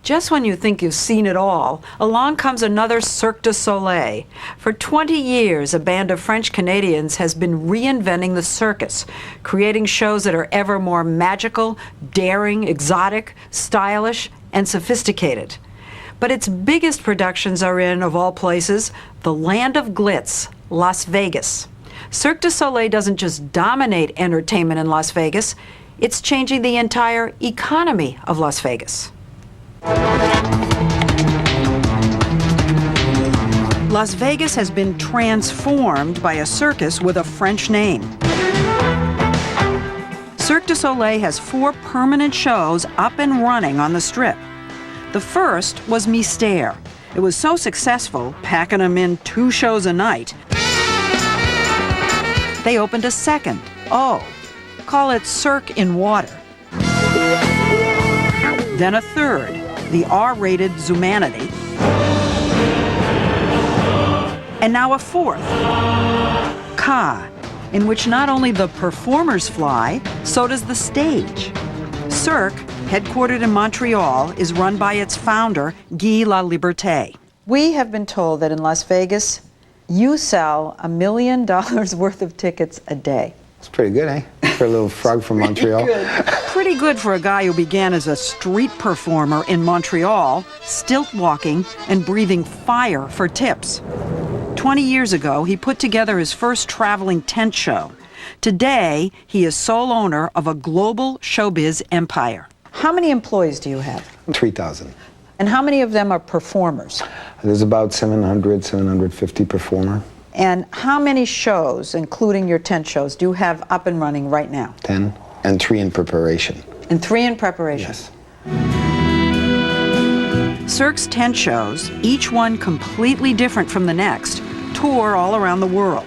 Just when you think you've seen it all, along comes another Cirque du Soleil. For 20 years, a band of French Canadians has been reinventing the circus, creating shows that are ever more magical, daring, exotic, stylish, and sophisticated. But its biggest productions are in, of all places, the land of glitz, Las Vegas. Cirque du Soleil doesn't just dominate entertainment in Las Vegas, it's changing the entire economy of Las Vegas. Las Vegas has been transformed by a circus with a French name. Cirque du Soleil has 4 permanent shows up and running on the Strip. The first was Mystère. It was so successful, packing them in 2 shows a night, they opened a second. Call it Cirque in Water. Then a third, the R-rated Zumanity. And now a fourth, Ka, in which not only the performers fly, so does the stage. Cirque, headquartered in Montreal, is run by its founder, Guy Laliberté. We have been told that in Las Vegas, you sell $1 million worth of tickets a day. It's pretty good, eh? For a little frog from Montreal. Pretty good for a guy who began as a street performer in Montreal, stilt walking and breathing fire for tips. 20 years ago, he put together his first traveling tent show. Today, he is sole owner of a global showbiz empire. How many employees do you have? 3,000. And how many of them are performers? There's about 750 performer. And how many shows, including your tent shows, do you have up and running right now? 10, and 3 in preparation. And 3 in preparation? Yes. Cirque's tent shows, each one completely different from the next, tour all around the world.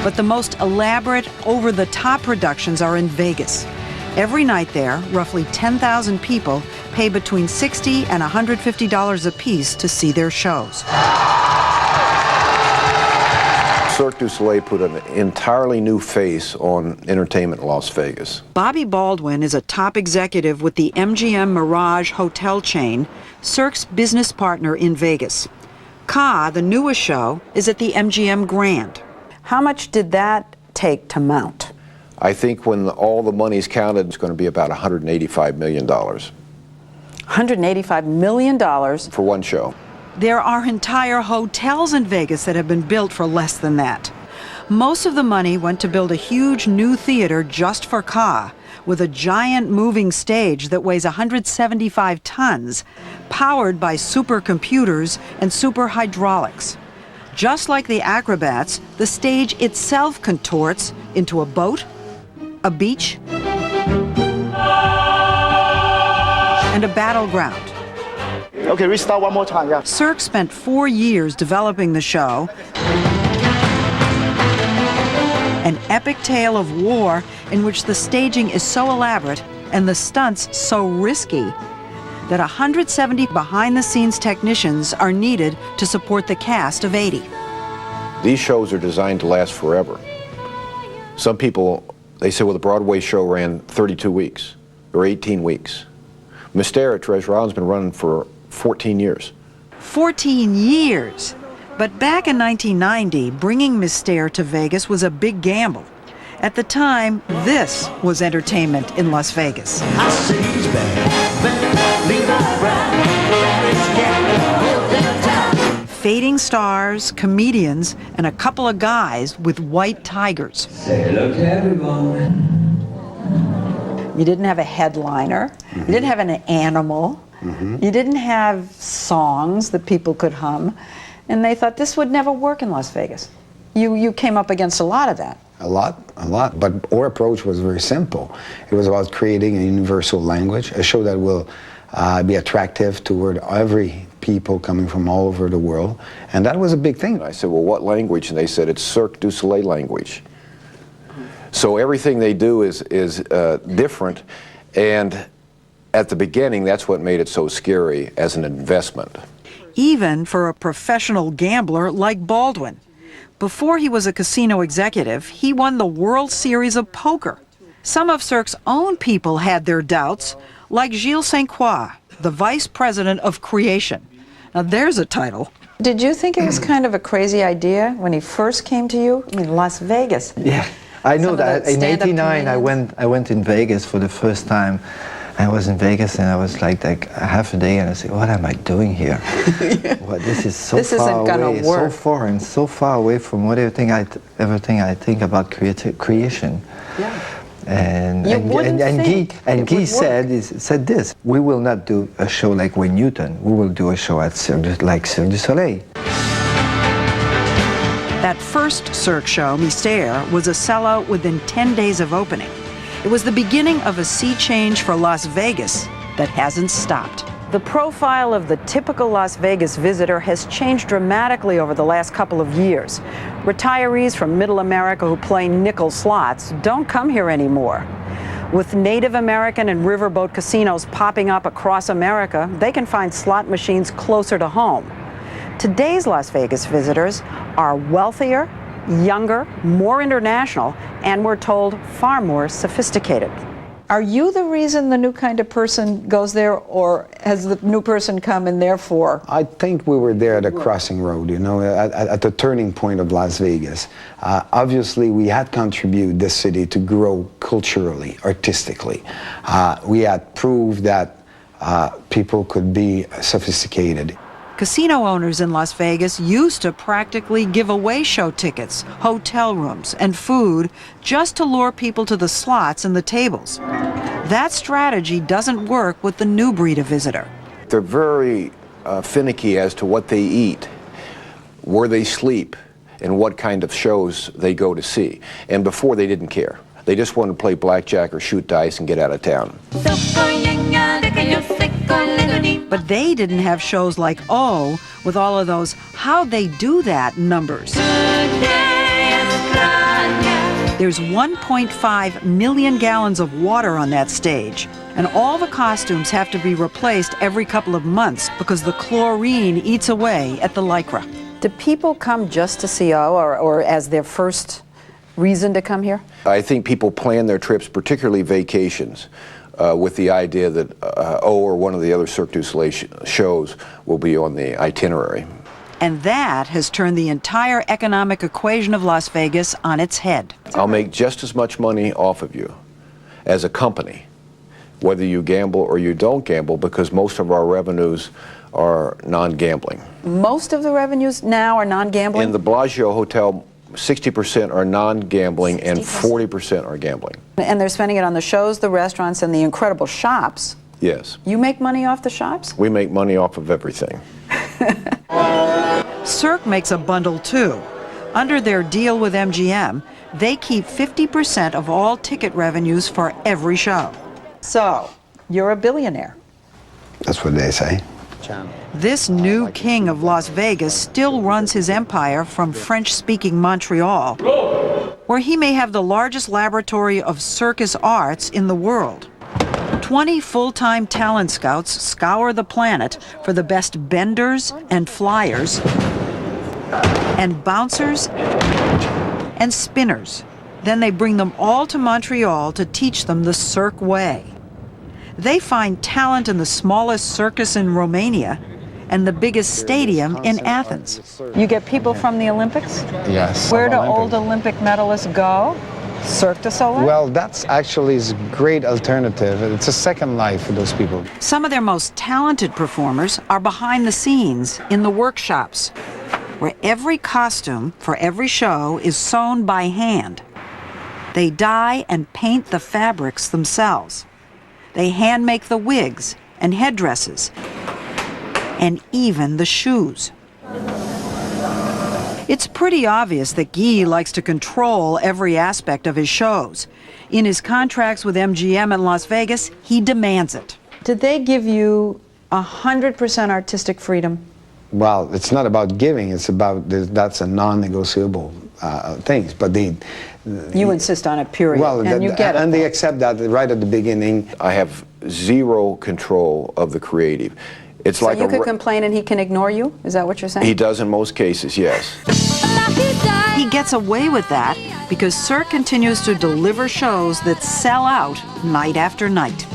But the most elaborate, over-the-top productions are in Vegas. Every night there, roughly 10,000 people pay between $60 and $150 apiece to see their shows. Cirque du Soleil put an entirely new face on entertainment in Las Vegas. Bobby Baldwin is a top executive with the MGM Mirage hotel chain, Cirque's business partner in Vegas. Ka, the newest show, is at the MGM Grand. How much did that take to mount? I think when all the money's counted, it's going to be about $185 million. $185 million? For one show. There are entire hotels in Vegas that have been built for less than that. Most of the money went to build a huge new theater just for Ka, with a giant moving stage that weighs 175 tons, powered by supercomputers and super hydraulics. Just like the acrobats, the stage itself contorts into a boat, a beach, and a battleground. Okay, restart one more time, yeah. Cirque spent 4 years developing the show, an epic tale of war in which the staging is so elaborate and the stunts so risky that 170 behind-the-scenes technicians are needed to support the cast of 80. These shows are designed to last forever. Some people, they say, well, the Broadway show ran 32 weeks or 18 weeks. Mystère at Treasure Island's been running for 14 years. 14 years! But back in 1990, bringing Mystère to Vegas was a big gamble. At the time, this was entertainment in Las Vegas. Fading stars, comedians, and a couple of guys with white tigers. Say hello to everyone. You didn't have a headliner. Mm-hmm. You didn't have an animal. Mm-hmm. You didn't have songs that people could hum. And they thought this would never work in Las Vegas. You came up against a lot of that. A lot. But our approach was very simple. It was about creating a universal language, a show that will be attractive toward every people coming from all over the world. And that was a big thing. I said, well, what language? And they said, it's Cirque du Soleil language. So everything they do is different. And at the beginning, that's what made it so scary as an investment. Even for a professional gambler like Baldwin. Before he was a casino executive, he won the World Series of Poker. Some of Cirque's own people had their doubts, like Gilles St. Croix, the vice president of creation. Now there's a title. Did you think it was kind of a crazy idea when he first came to you? I mean, Las Vegas. Yeah, I know Some of that. the In stand-up '89, I went in Vegas for the first time. I was in Vegas and I was like half a day, and I said, "What am I doing here? Well, this is so This far isn't gonna away, work." so foreign, so far away from everything I think about creation." Yeah. And You wouldn't think it Guy would said this: we will not do a show like Wayne Newton. We will do a show at Cirque du Soleil. That first Cirque show, Mystère, was a sellout within 10 days of opening. It was the beginning of a sea change for Las Vegas that hasn't stopped. The profile of the typical Las Vegas visitor has changed dramatically over the last couple of years. Retirees from Middle America who play nickel slots don't come here anymore. With Native American and riverboat casinos popping up across America, they can find slot machines closer to home. Today's Las Vegas visitors are wealthier, younger, more international, and we're told far more sophisticated. Are you the reason the new kind of person goes there, or has the new person come and therefore? I think we were there at a crossing road, you know, at the turning point of Las Vegas. Obviously, we had contributed this city to grow culturally, artistically. We had proved that people could be sophisticated. Casino owners in Las Vegas used to practically give away show tickets, hotel rooms, and food just to lure people to the slots and the tables. That strategy doesn't work with the new breed of visitor. They're very finicky as to what they eat, where they sleep, and what kind of shows they go to see. And before, they didn't care. They just wanted to play blackjack or shoot dice and get out of town. But they didn't have shows like O with all of those "how'd they do that" numbers. There's 1.5 million gallons of water on that stage, and all the costumes have to be replaced every couple of months because the chlorine eats away at the Lycra. Do people come just to see O, or as their first reason to come here? I think people plan their trips, particularly vacations, with the idea that O or one of the other Cirque du Soleil shows will be on the itinerary. And that has turned the entire economic equation of Las Vegas on its head. I'll make just as much money off of you as a company, whether you gamble or you don't gamble, because most of our revenues are non-gambling. Most of the revenues now are non-gambling? In the Bellagio Hotel, 60% are non-gambling and 40% are gambling. And they're spending it on the shows, the restaurants, and the incredible shops. Yes. You make money off the shops? We make money off of everything. Cirque makes a bundle too. Under their deal with MGM, they keep 50% of all ticket revenues for every show. So, you're a billionaire. That's what they say. This new king of Las Vegas still runs his empire from French-speaking Montreal, where he may have the largest laboratory of circus arts in the world. 20 full-time talent scouts scour the planet for the best benders and flyers and bouncers and spinners. Then they bring them all to Montreal to teach them the Cirque way. They find talent in the smallest circus in Romania and the biggest stadium in Athens. You get people from the Olympics? Yes. Where do old Olympic medalists go? Cirque du Soleil? Well, that's actually a great alternative. It's a second life for those people. Some of their most talented performers are behind the scenes in the workshops, where every costume for every show is sewn by hand. They dye and paint the fabrics themselves. They hand make the wigs and headdresses, and even the shoes. It's pretty obvious that Guy likes to control every aspect of his shows. In his contracts with MGM in Las Vegas, he demands it. Did they give you 100% artistic freedom? Well, it's not about giving, it's about, that's a non-negotiable thing. But You insist on it, period, well, and you get it. And they accept that right at the beginning. I have zero control of the creative. It's So like you could complain and he can ignore you? Is that what you're saying? He does in most cases, yes. He gets away with that because Cirque continues to deliver shows that sell out night after night.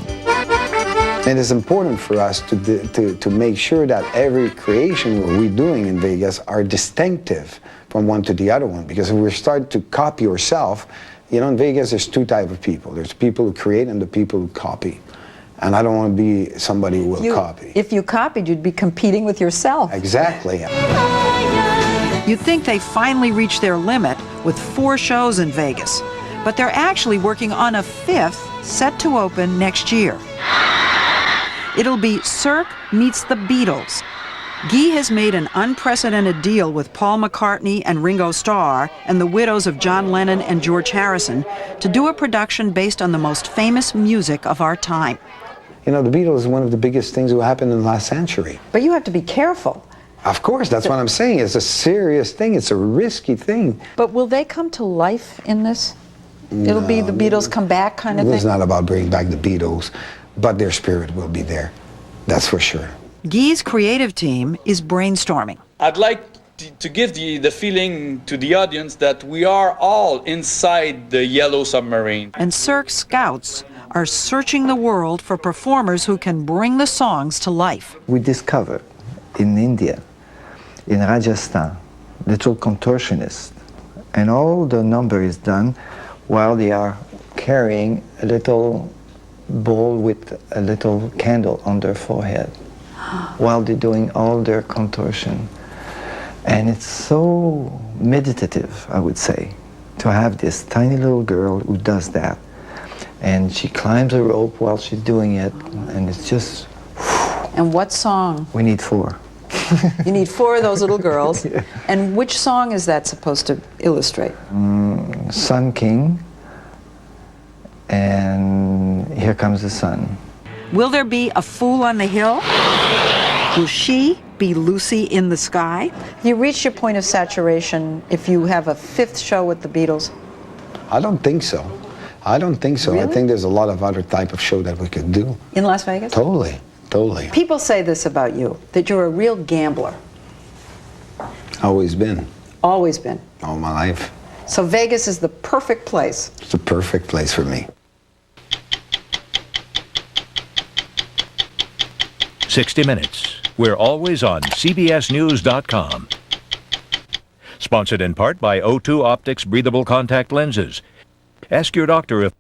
It is important for us to make sure that every creation we're doing in Vegas are distinctive from one to the other one. Because if we start to copy yourself, you know, in Vegas there's two types of people. There's people who create and the people who copy. And I don't want to be somebody who will copy. If you copied, you'd be competing with yourself. Exactly. You'd think they finally reached their limit with 4 shows in Vegas, but they're actually working on a 5th set to open next year. It'll be Cirque meets the Beatles. Guy has made an unprecedented deal with Paul McCartney and Ringo Starr and the widows of John Lennon and George Harrison to do a production based on the most famous music of our time. You know, the Beatles is one of the biggest things that happened in the last century. But you have to be careful. Of course, that's what I'm saying. It's a serious thing. It's a risky thing. But will they come to life in this? It'll be the Beatles come back kind of It's thing? not about bringing back the Beatles, but their spirit will be there. That's for sure. Guy's creative team is brainstorming. I'd like to give the feeling to the audience that we are all inside the yellow submarine. And Cirque scouts are searching the world for performers who can bring the songs to life. We discovered in India, in Rajasthan, little contortionists, and all the number is done while they are carrying a little bowl with a little candle on their forehead while they're doing all their contortion. And it's so meditative, I would say, to have this tiny little girl who does that. And she climbs a rope while she's doing it, and it's just... And what song? We need 4. You need 4 of those little girls. And which song is that supposed to illustrate? Sun King, and Here Comes the Sun. Will there be a Fool on the Hill? Will she be Lucy in the Sky? You reach your point of saturation if you have a 5th show with the Beatles. I don't think so. I don't think so. I Really? think there's a lot of other type of show that we could do. In Las Vegas? Totally, totally. People say this about you, that you're a real gambler. Always been, Always been. all my life. So Vegas is the perfect place. It's the perfect place for me. 60 Minutes. We're always on CBSNews.com. Sponsored in part by O2 Optics breathable contact lenses. Ask your doctor if